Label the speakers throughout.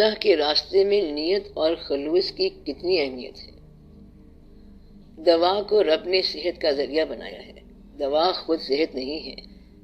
Speaker 1: اللہ کے راستے میں نیت اور خلوص کی کتنی اہمیت ہے۔ دوا کو رب نے صحت کا ذریعہ بنایا ہے، دوا خود صحت نہیں ہے۔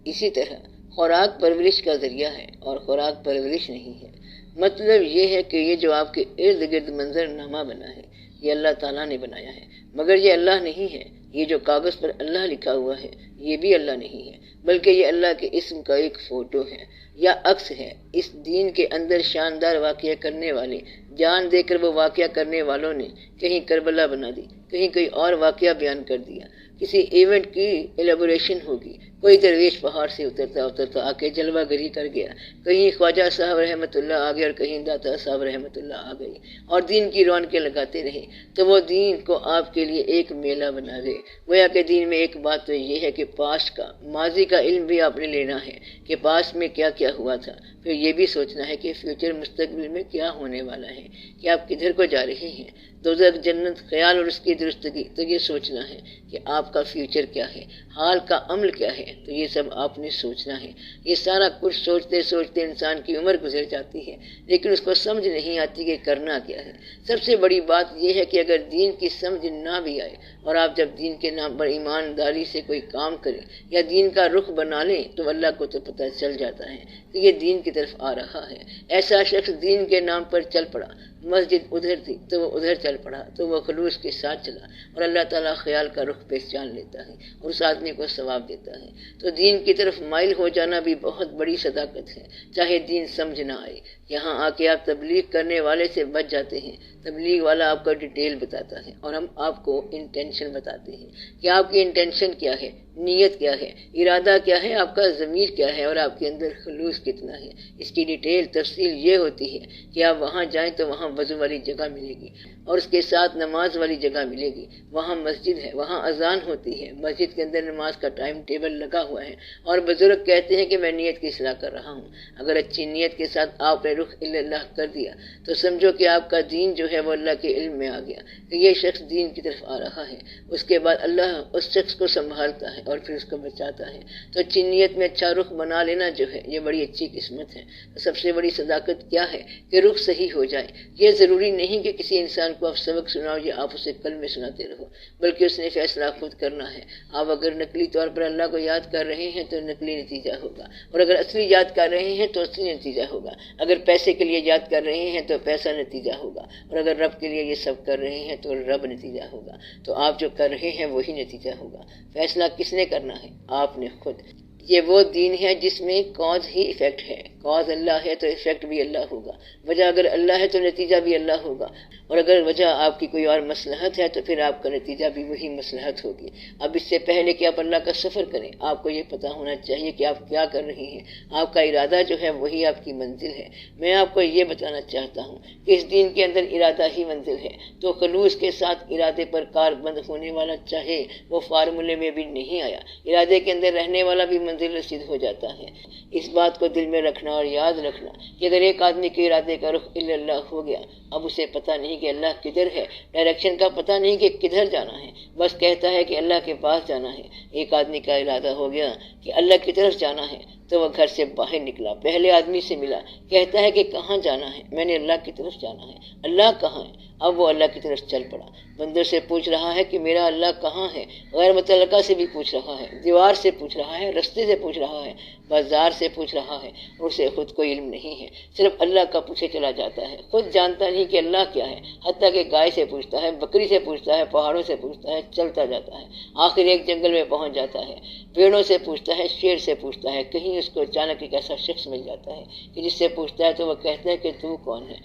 Speaker 1: اسی طرح خوراک پرورش کا ذریعہ ہے اور خوراک پرورش نہیں ہے۔ مطلب یہ ہے کہ یہ جو آپ کے ارد گرد منظر نامہ بنا ہے یہ اللہ تعالیٰ نے بنایا ہے، مگر یہ اللہ نہیں ہے۔ یہ جو کاغذ پر اللہ لکھا ہوا ہے یہ بھی اللہ نہیں ہے، بلکہ یہ اللہ کے اسم کا ایک فوٹو ہے یا عکس ہے۔ اس دین کے اندر شاندار واقعہ کرنے والے، جان دے کر وہ واقعہ کرنے والوں نے کہیں کربلا بنا دی، کہیں کوئی اور واقعہ بیان کر دیا، کسی ایونٹ کی ایلیبوریشن ہوگی۔ کوئی درویش پہاڑ سے اترتا آ کے جلوہ گری کر گیا، کہیں خواجہ صاحب رحمۃ اللہ آ گئے اور کہیں داتا صاحب رحمۃ اللہ آ گئی اور دین کی رونقیں لگاتے رہے، تو وہ دین کو آپ کے لیے ایک میلہ بنا دے۔ گویا کہ دین میں ایک بات تو یہ ہے کہ پاسٹ کا، ماضی کا علم بھی آپ نے لینا ہے کہ پاسٹ میں کیا کیا ہوا تھا، پھر یہ بھی سوچنا ہے کہ فیوچر مستقبل میں کیا ہونے والا ہے، کہ آپ کدھر کو جا رہے ہیں، دوزخ جنت خیال اور اس کی درستگی۔ تو یہ سوچنا ہے کہ آپ کا فیوچر کیا ہے، حال کا عمل کیا ہے، تو یہ سب آپ نے سوچنا ہے۔ یہ سارا کچھ سوچتے سوچتے انسان کی عمر گزر جاتی ہے، لیکن اس کو سمجھ نہیں آتی کہ کرنا کیا ہے۔ سب سے بڑی بات یہ ہے کہ اگر دین کی سمجھ نہ بھی آئے اور آپ جب دین کے نام پر ایمانداری سے کوئی کام کریں یا دین کا رخ بنا لیں تو اللہ کو تو پتہ چل جاتا ہے کہ یہ دین کی طرف آ رہا ہے۔ ایسا شخص دین کے نام پر چل پڑا، مسجد ادھر تھی تو وہ ادھر چل پڑا، تو وہ خلوص کے ساتھ چلا اور اللہ تعالیٰ خیال کا رخ پہچان لیتا ہے اور اس آدمی کو ثواب دیتا ہے۔ تو دین کی طرف مائل ہو جانا بھی بہت بڑی صداقت ہے، چاہے دین سمجھ نہ آئے۔ یہاں آ کے آپ تبلیغ کرنے والے سے بچ جاتے ہیں، تبلیغ والا آپ کا ڈیٹیل بتاتا ہے اور ہم آپ کو انٹینشن بتاتے ہیں کہ آپ کی انٹینشن کیا ہے، نیت کیا ہے، ارادہ کیا ہے، آپ کا ضمیر کیا ہے اور آپ کے اندر خلوص کتنا ہے۔ اس کی ڈیٹیل تفصیل یہ ہوتی ہے کہ آپ وہاں جائیں تو وہاں وضو والی جگہ ملے گی اور اس کے ساتھ نماز والی جگہ ملے گی، وہاں مسجد ہے، وہاں اذان ہوتی ہے، مسجد کے اندر نماز کا ٹائم ٹیبل لگا ہوا ہے اور بزرگ کہتے ہیں کہ میں نیت کی اصلاح کر رہا ہوں۔ اگر اچھی نیت کے ساتھ آپ نے رخ اللہ کر دیا تو سمجھو کہ آپ کا دین جو ہے وہ اللہ کے علم میں آ گیا کہ یہ شخص دین کی طرف آ رہا ہے۔ اس کے بعد اللہ اس شخص کو سنبھالتا ہے اور پھر اس کو بچاتا ہے۔ تو اچھی نیت میں اچھا رخ بنا لینا جو ہے یہ بڑی اچھی قسمت ہے۔ سب سے بڑی صداقت کیا ہے کہ رخ صحیح ہو جائے۔ یہ ضروری نہیں کہ کسی انسان کو آپ سبق سناؤ یا آپ اسے کلمے سناتے رہو، بلکہ اس نے فیصلہ خود کرنا ہے۔ آپ اگر نقلی طور پر اللہ کو یاد کر رہے ہیں تو نقلی نتیجہ ہوگا، اور اگر اصلی یاد کر رہے ہیں تو اصلی نتیجہ ہوگا۔ اگر پیسے کے لیے یاد کر رہے ہیں تو پیسہ نتیجہ ہوگا، اور اگر رب کے لیے یہ سب کر رہے ہیں تو رب نتیجہ ہوگا۔ تو آپ جو کر رہے ہیں وہی نتیجہ ہوگا۔ فیصلہ کس نے کرنا ہے؟ آپ نے خود۔ یہ وہ دین ہے جس میں کاز ہی ایفیکٹ ہے، کاز اللہ ہے تو ایفیکٹ بھی اللہ ہوگا، وجہ اگر اللہ ہے تو نتیجہ بھی اللہ ہوگا، اور اگر وجہ آپ کی کوئی اور مصلحت ہے تو پھر آپ کا نتیجہ بھی وہی مصلحت ہوگی۔ اب اس سے پہلے کہ آپ اللہ کا سفر کریں آپ کو یہ پتہ ہونا چاہیے کہ آپ کیا کر رہے ہیں۔ آپ کا ارادہ جو ہے وہی آپ کی منزل ہے۔ میں آپ کو یہ بتانا چاہتا ہوں کہ اس دین کے اندر ارادہ ہی منزل ہے، تو خلوص کے ساتھ ارادے پر کار بند ہونے والا چاہے وہ فارمولے میں بھی نہیں آیا، ارادے کے اندر رہنے والا بھی منزل رسید ہو جاتا ہے۔ اس بات کو دل میں رکھنا اور یاد رکھنا کہ اگر ایک آدمی کے ارادے کا رخ اللہ ہو گیا، اب اسے پتہ نہیں کہ اللہ کدھر ہے، ڈائریکشن کا پتہ نہیں کہ کدھر جانا ہے، بس کہتا ہے کہ اللہ کے پاس جانا ہے۔ ایک آدمی کا ارادہ ہو گیا کہ اللہ کی طرف جانا ہے تو وہ گھر سے باہر نکلا، پہلے آدمی سے ملا، کہتا ہے کہ کہاں جانا ہے؟ میں نے اللہ کی طرف جانا ہے۔ اللہ کہاں ہے؟ اب وہ اللہ کی طرف چل پڑا۔ بندر سے پوچھ رہا ہے کہ میرا اللہ کہاں ہے، غیر متعلقہ سے بھی پوچھ رہا ہے، دیوار سے پوچھ رہا ہے، رستے سے پوچھ رہا ہے، بازار سے پوچھ رہا ہے، اسے خود کوئی علم نہیں ہے، صرف اللہ کا پوچھے چلا جاتا ہے، خود جانتا نہیں کہ اللہ کیا ہے، حتیٰ کہ گائے سے پوچھتا ہے، بکری سے پوچھتا ہے، پہاڑوں سے پوچھتا ہے، چلتا جاتا ہے، آخر ایک جنگل میں پہنچ جاتا ہے، پیڑوں سے پوچھتا ہے، شیر سے پوچھتا ہے، کہیں اس کو اچانک ایک ایسا شخص مل جاتا ہے کہ جس سے پوچھتا ہے تو وہ کہتا ہے کہ تو کون ہے،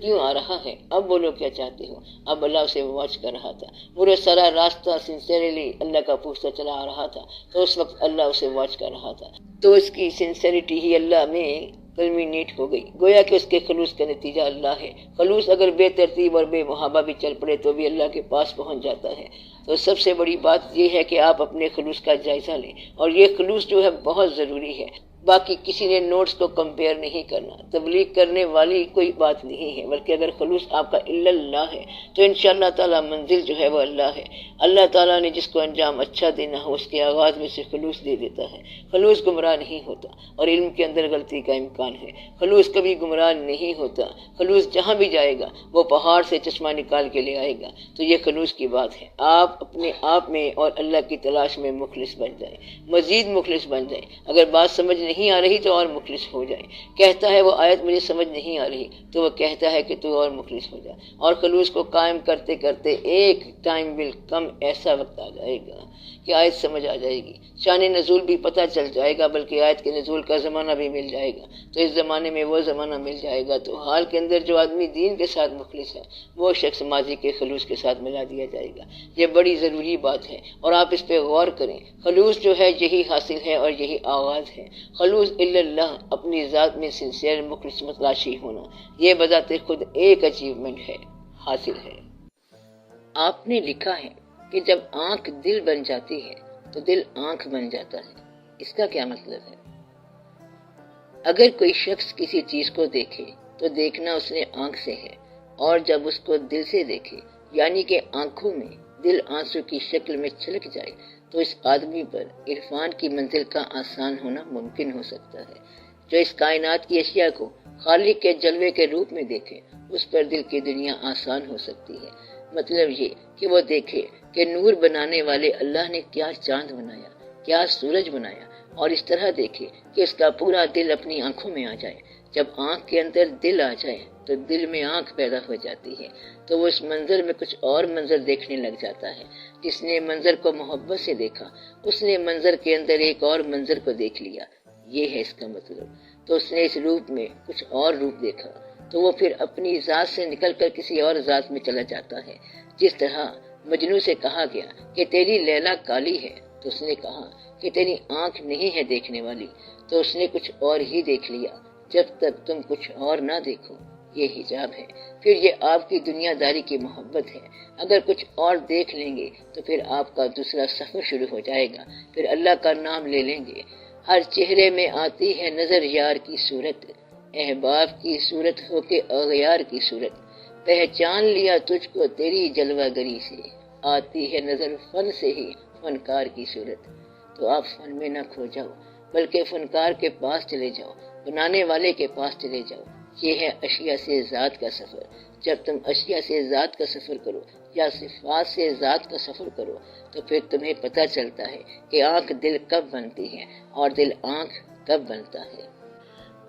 Speaker 1: کیوں آ رہا ہے، اب بولو کیا چاہتے ہو۔ اب اللہ اسے واچ کر رہا تھا، پورے سارا راستہ سنسیریلی اللہ کا پوچھتا چلا آ رہا تھا، تو اس وقت اللہ اسے واچ کر رہا تھا، تو اس کی سنسیریٹی ہی اللہ میں کلمینیٹ ہو گئی، گویا کہ اس کے خلوص کا نتیجہ اللہ ہے۔ خلوص اگر بے ترتیب اور بے محابہ بھی چل پڑے تو بھی اللہ کے پاس پہنچ جاتا ہے۔ تو سب سے بڑی بات یہ ہے کہ آپ اپنے خلوص کا جائزہ لیں، اور یہ خلوص جو ہے بہت ضروری ہے۔ باقی کسی نے نوٹس کو کمپیئر نہیں کرنا، تبلیغ کرنے والی کوئی بات نہیں ہے، بلکہ اگر خلوص آپ کا الا اللہ ہے تو انشاءاللہ تعالی منزل جو ہے وہ اللہ ہے۔ اللہ تعالیٰ نے جس کو انجام اچھا دینا ہو اس کے آغاز میں سے خلوص دے دیتا ہے۔ خلوص گمراہ نہیں ہوتا، اور علم کے اندر غلطی کا امکان ہے۔ خلوص کبھی گمراہ نہیں ہوتا، خلوص جہاں بھی جائے گا وہ پہاڑ سے چشمہ نکال کے لے آئے گا۔ تو یہ خلوص کی بات ہے، آپ اپنے آپ میں اور اللہ کی تلاش میں مخلص بن جائیں، مزید مخلص بن جائیں۔ اگر بات سمجھ نہیں آ رہی تو اور مخلص ہو جائیں۔ کہتا ہے وہ آیت مجھے سمجھ نہیں آ رہی، تو وہ کہتا ہے کہ تو اور مخلص ہو جائے، اور خلوص کو قائم کرتے کرتے ایک ٹائم ول کم، ایسا وقت آ جائے گا کہ آیت سمجھ آ جائے گی، شان نزول بھی پتہ چل جائے گا، بلکہ آیت کے نزول کا زمانہ بھی مل جائے گا۔ تو اس زمانے میں وہ زمانہ مل جائے گا تو حال کے اندر جو آدمی دین کے ساتھ مخلص ہے وہ شخص ماضی کے خلوص کے ساتھ ملا دیا جائے گا۔ یہ بڑی ضروری بات ہے، اور آپ اس پہ غور کریں۔ خلوص جو ہے یہی حاصل ہے اور یہی آغاز ہے۔ خلوص الا اللہ، اپنی ذات میں سنسیئر مخلص متلاشی ہونا، یہ بذات خود ایک اچیومنٹ ہے، حاصل ہے۔ آپ نے لکھا ہے کہ جب آنکھ دل بن جاتی ہے تو دل آنکھ بن جاتا ہے، اس کا کیا مطلب ہے؟ اگر کوئی شخص کسی چیز کو دیکھے تو دیکھنا اس نے آنکھ سے ہے، اور جب اس کو دل سے دیکھے یعنی کہ آنکھوں میں دل آنسو کی شکل میں چھلک جائے تو اس آدمی پر عرفان کی منزل کا آسان ہونا ممکن ہو سکتا ہے۔ جو اس کائنات کی اشیاء کو خالق کے جلوے کے روپ میں دیکھے اس پر دل کی دنیا آسان ہو سکتی ہے۔ مطلب یہ کہ وہ دیکھے کہ نور بنانے والے اللہ نے کیا چاند بنایا، کیا سورج بنایا، اور اس طرح دیکھے کہ اس کا پورا دل اپنی آنکھوں میں آ جائے۔ جب آنکھ کے اندر دل آ جائے تو دل میں آنکھ پیدا ہو جاتی ہے، تو وہ اس منظر میں کچھ اور منظر دیکھنے لگ جاتا ہے۔ جس نے منظر کو محبت سے دیکھا اس نے منظر کے اندر ایک اور منظر کو دیکھ لیا، یہ ہے اس کا مطلب۔ تو اس نے اس روپ میں کچھ اور روپ دیکھا تو وہ پھر اپنی ذات سے نکل کر کسی اور ذات میں چلا جاتا ہے۔ جس طرح مجنوں سے کہا گیا کہ تیری لیلا کالی ہے تو اس نے کہا کہ تیری آنکھ نہیں ہے دیکھنے والی، تو اس نے کچھ اور ہی دیکھ لیا۔ جب تک تم کچھ اور نہ دیکھو یہ حجاب ہے، پھر یہ آپ کی دنیا داری کی محبت ہے۔ اگر کچھ اور دیکھ لیں گے تو پھر آپ کا دوسرا سفر شروع ہو جائے گا، پھر اللہ کا نام لے لیں گے۔ ہر چہرے میں آتی ہے نظر یار کی صورت، احباب کی صورت ہو کے اغیار کی صورت، پہچان لیا تجھ کو تیری جلوہ گری سے، آتی ہے نظر فن سے ہی فنکار کی صورت۔ تو آپ فن میں نہ کھو جاؤ بلکہ فنکار کے پاس چلے جاؤ، بنانے والے کے پاس چلے جاؤ۔ یہ ہے اشیاء سے ذات کا سفر۔ جب تم اشیاء سے ذات کا سفر کرو یا صفات سے ذات کا سفر کرو تو پھر تمہیں پتہ چلتا ہے کہ آنکھ دل کب بنتی ہے اور دل آنکھ کب بنتا ہے۔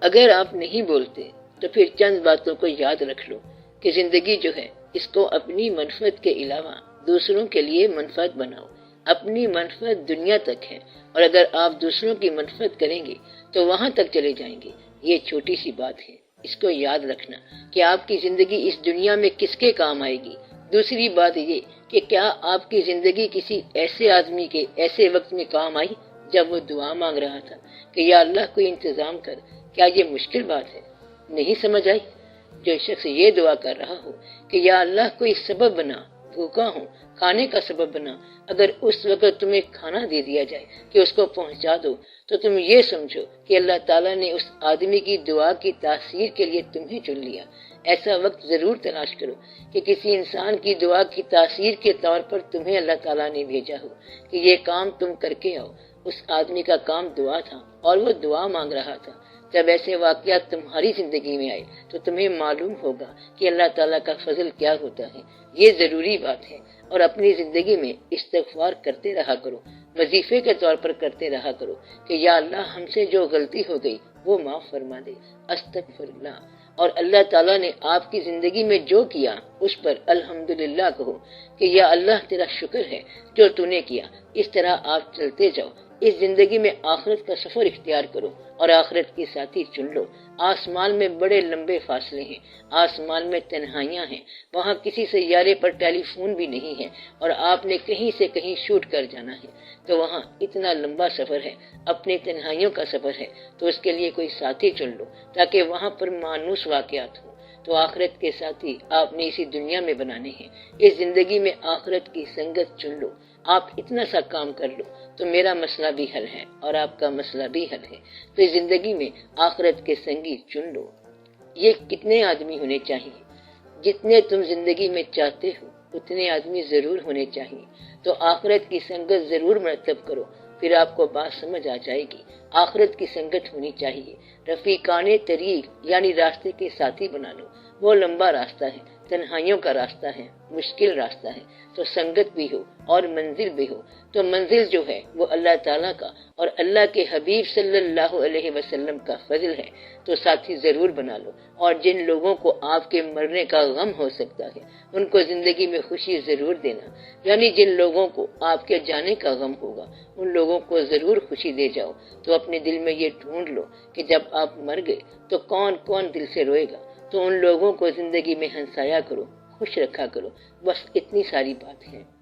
Speaker 1: اگر آپ نہیں بولتے تو پھر چند باتوں کو یاد رکھ لو کہ زندگی جو ہے اس کو اپنی منفعت کے علاوہ دوسروں کے لیے منفعت بناؤ۔ اپنی منفعت دنیا تک ہے، اور اگر آپ دوسروں کی منفعت کریں گے تو وہاں تک چلے جائیں گے۔ یہ چھوٹی سی بات ہے، اس کو یاد رکھنا کہ آپ کی زندگی اس دنیا میں کس کے کام آئے گی۔ دوسری بات یہ کہ کیا آپ کی زندگی کسی ایسے آدمی کے ایسے وقت میں کام آئی جب وہ دعا مانگ رہا تھا کہ یا اللہ کوئی انتظام کر؟ کیا یہ مشکل بات ہے؟ نہیں سمجھ آئی؟ جو شخص یہ دعا کر رہا ہو کہ یا اللہ کوئی سبب بنا، بھوکا ہوں کھانے کا سبب بنا، اگر اس وقت تمہیں کھانا دے دیا جائے کہ اس کو پہنچا دو تو تم یہ سمجھو کہ اللہ تعالیٰ نے اس آدمی کی دعا کی تاثیر کے لیے تمہیں چن لیا۔ ایسا وقت ضرور تلاش کرو کہ کسی انسان کی دعا کی تاثیر کے طور پر تمہیں اللہ تعالیٰ نے بھیجا ہو کہ یہ کام تم کر کے آؤ۔ اس آدمی کا کام دعا تھا اور وہ دعا مانگ رہا تھا۔ جب ایسے واقعات تمہاری زندگی میں آئے تو تمہیں معلوم ہوگا کہ اللہ تعالیٰ کا فضل کیا ہوتا ہے۔ یہ ضروری بات ہے، اور اپنی زندگی میں استغفار کرتے رہا کرو، وظیفے کے طور پر کرتے رہا کرو کہ یا اللہ ہم سے جو غلطی ہو گئی وہ معاف فرما دے، استغفر اللہ۔ اور اللہ تعالیٰ نے آپ کی زندگی میں جو کیا اس پر الحمدللہ کہو کہ یا اللہ تیرا شکر ہے جو تو نے کیا۔ اس طرح آپ چلتے جاؤ۔ اس زندگی میں آخرت کا سفر اختیار کرو اور آخرت کی ساتھی چن لو۔ آسمان میں بڑے لمبے فاصلے ہیں، آسمان میں تنہائیاں ہیں، وہاں کسی سیارے پر ٹیلی فون بھی نہیں ہے، اور آپ نے کہیں سے کہیں شوٹ کر جانا ہے، تو وہاں اتنا لمبا سفر ہے، اپنی تنہائیوں کا سفر ہے، تو اس کے لیے کوئی ساتھی چن لو تاکہ وہاں پر مانوس واقعات ہوں، تو آخرت کے ساتھی آپ نے اسی دنیا میں بنانے ہیں۔ اس زندگی میں آخرت کی سنگت چن لو، آپ اتنا سا کام کر لو تو میرا مسئلہ بھی حل ہے اور آپ کا مسئلہ بھی حل ہے۔ تو اس زندگی میں آخرت کے سنگی چن لو۔ یہ کتنے آدمی ہونے چاہیے؟ جتنے تم زندگی میں چاہتے ہو اتنے آدمی ضرور ہونے چاہیے۔ تو آخرت کی سنگت ضرور مرتب کرو، پھر آپ کو بات سمجھ آ جائے گی۔ آخرت کی سنگت ہونی چاہیے۔ رفیقان طریق یعنی راستے کے ساتھی بنا لو۔ وہ لمبا راستہ ہے، تنہائیوں کا راستہ ہے، مشکل راستہ ہے، تو سنگت بھی ہو اور منزل بھی ہو۔ تو منزل جو ہے وہ اللہ تعالیٰ کا اور اللہ کے حبیب صلی اللہ علیہ وسلم کا فضل ہے، تو ساتھی ضرور بنا لو۔ اور جن لوگوں کو آپ کے مرنے کا غم ہو سکتا ہے ان کو زندگی میں خوشی ضرور دینا، یعنی جن لوگوں کو آپ کے جانے کا غم ہوگا ان لوگوں کو ضرور خوشی دے جاؤ۔ تو اپنے دل میں یہ ڈھونڈ لو کہ جب آپ مر گئے تو کون کون دل سے روئے گا، تو ان لوگوں کو زندگی میں ہنسایا کرو، خوش رکھا کرو۔ بس اتنی ساری بات ہے۔